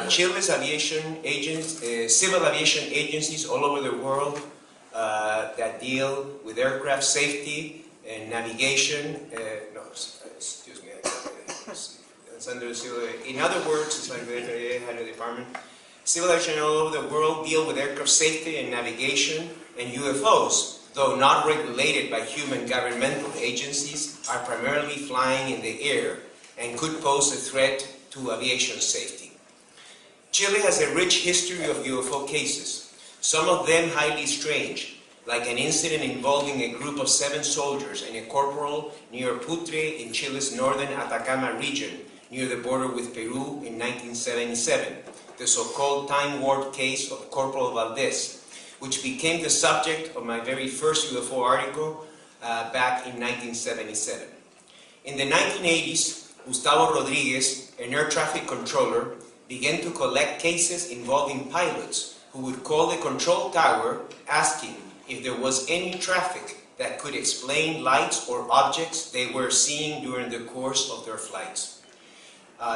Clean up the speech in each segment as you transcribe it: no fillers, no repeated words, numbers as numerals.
Chile's civil aviation agencies all over the world that deal with aircraft safety and navigation. Excuse me. It's under civil. In other words, it's like the head of the department. Civil aviation all over the world deal with aircraft safety and navigation, and UFOs, though not regulated by human governmental agencies, are primarily flying in the air and could pose a threat to aviation safety. Chile has a rich history of UFO cases, some of them highly strange, like an incident involving a group of 7 soldiers and a corporal near Putre in Chile's northern Atacama region, near the border with Peru in 1977, the so-called time warp case of Corporal Valdez, which became the subject of my very first UFO article back in 1977. In the 1980s, Gustavo Rodriguez, an air traffic controller, began to collect cases involving pilots who would call the control tower asking if there was any traffic that could explain lights or objects they were seeing during the course of their flights.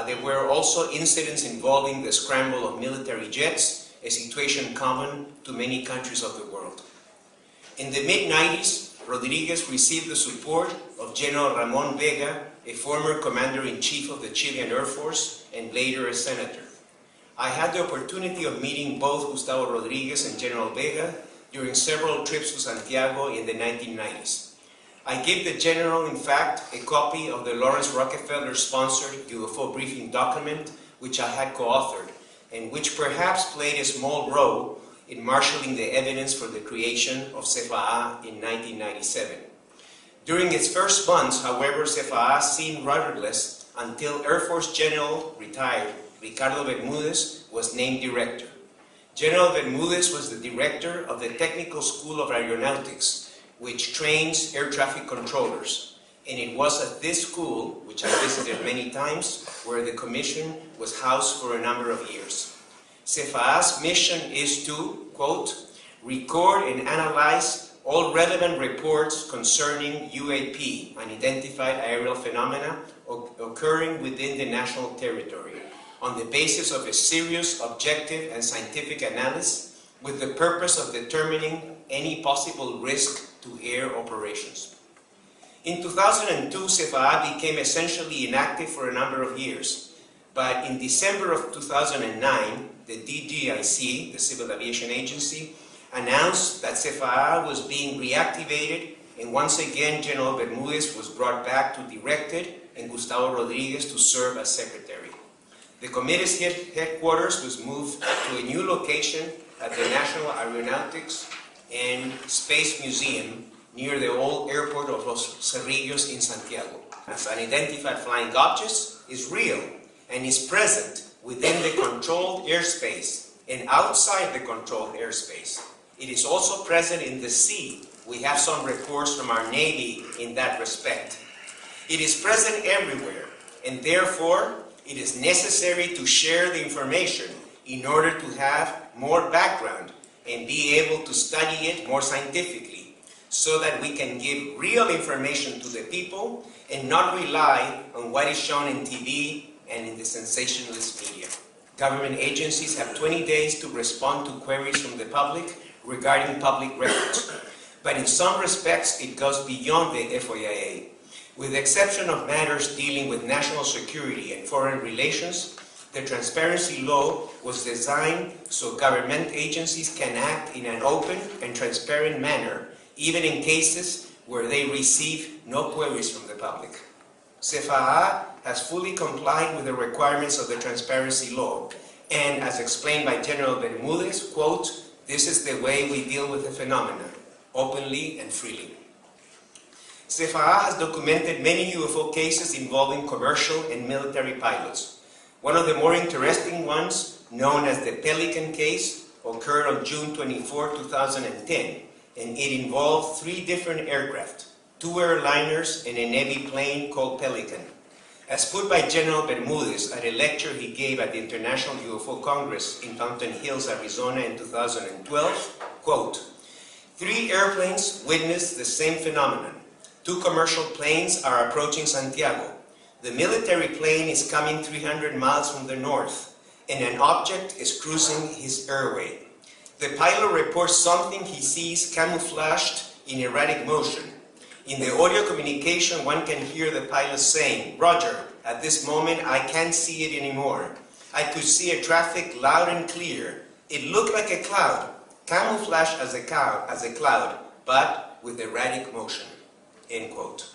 There were also incidents involving the scramble of military jets, a situation common to many countries of the world. In the mid-90s, Rodriguez received the support of General Ramon Vega, a former commander-in-chief of the Chilean Air Force and later a senator. I had the opportunity of meeting both Gustavo Rodriguez and General Vega during several trips to Santiago in the 1990s. I gave the General, in fact, a copy of the Lawrence Rockefeller-sponsored UFO briefing document, which I had co-authored, and which perhaps played a small role in marshalling the evidence for the creation of CFAA in 1997. During its first months, however, CFAA seemed rudderless until Air Force General, retired, Ricardo Bermudez, was named director. General Bermudez was the director of the Technical School of Aeronautics, which trains air traffic controllers. And it was at this school, which I visited many times, where the commission was housed for a number of years. CFAA's mission is to, quote, record and analyze all relevant reports concerning UAP, unidentified aerial phenomena occurring within the national territory, on the basis of a serious, objective, and scientific analysis with the purpose of determining any possible risk to air operations. In 2002, CFAA became essentially inactive for a number of years, but in December of 2009, the DGIC, the Civil Aviation Agency, announced that CFAA was being reactivated, and once again General Bermudez was brought back to direct it and Gustavo Rodriguez to serve as secretary. The committee's headquarters was moved to a new location at the National Aeronautics and Space Museum near the old airport of Los Cerrillos in Santiago. As unidentified flying objects is real and is present within the controlled airspace and outside the controlled airspace. It is also present in the sea. We have some reports from our Navy in that respect. It is present everywhere, and therefore it is necessary to share the information in order to have more background and be able to study it more scientifically, so that we can give real information to the people and not rely on what is shown in TV and in the sensationalist media. Government agencies have 20 days to respond to queries from the public regarding public records, but in some respects it goes beyond the FOIA. With the exception of matters dealing with national security and foreign relations, the transparency law was designed so government agencies can act in an open and transparent manner, even in cases where they receive no queries from the public. CFAA has fully complied with the requirements of the transparency law, and as explained by General Bermudez, quote, this is the way we deal with the phenomena, openly and freely. CFAA has documented many UFO cases involving commercial and military pilots. One of the more interesting ones, known as the Pelican case, occurred on June 24, 2010, and it involved 3 different aircraft, 2 airliners and a Navy plane called Pelican. As put by General Bermudez at a lecture he gave at the International UFO Congress in Fountain Hills, Arizona in 2012, quote, 3 airplanes witnessed the same phenomenon. 2 commercial planes are approaching Santiago. The military plane is coming 300 miles from the north, and an object is cruising his airway. The pilot reports something he sees camouflaged in erratic motion. In the audio communication, one can hear the pilot saying, "Roger, at this moment I can't see it anymore. I could see a traffic loud and clear. It looked like a cloud, camouflaged as a cloud, but with erratic motion." End quote.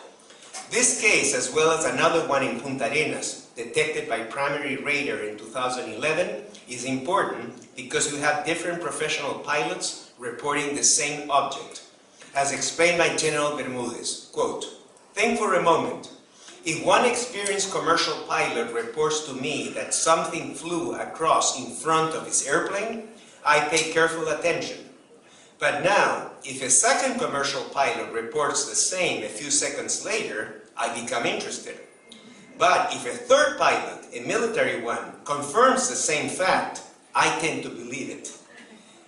This case, as well as another one in Punta Arenas, detected by primary radar in 2011, is important because we have different professional pilots reporting the same object. As explained by General Bermudez, quote, "Think for a moment. If one experienced commercial pilot reports to me that something flew across in front of his airplane, I pay careful attention. But now, if a second commercial pilot reports the same a few seconds later, I become interested. But if a third pilot, a military one, confirms the same fact, I tend to believe it.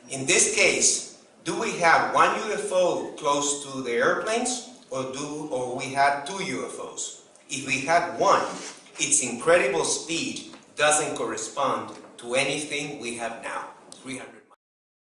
In this case, do we have one UFO close to the airplanes, or we have two UFOs? If we had one, its incredible speed doesn't correspond to anything we have now. 300.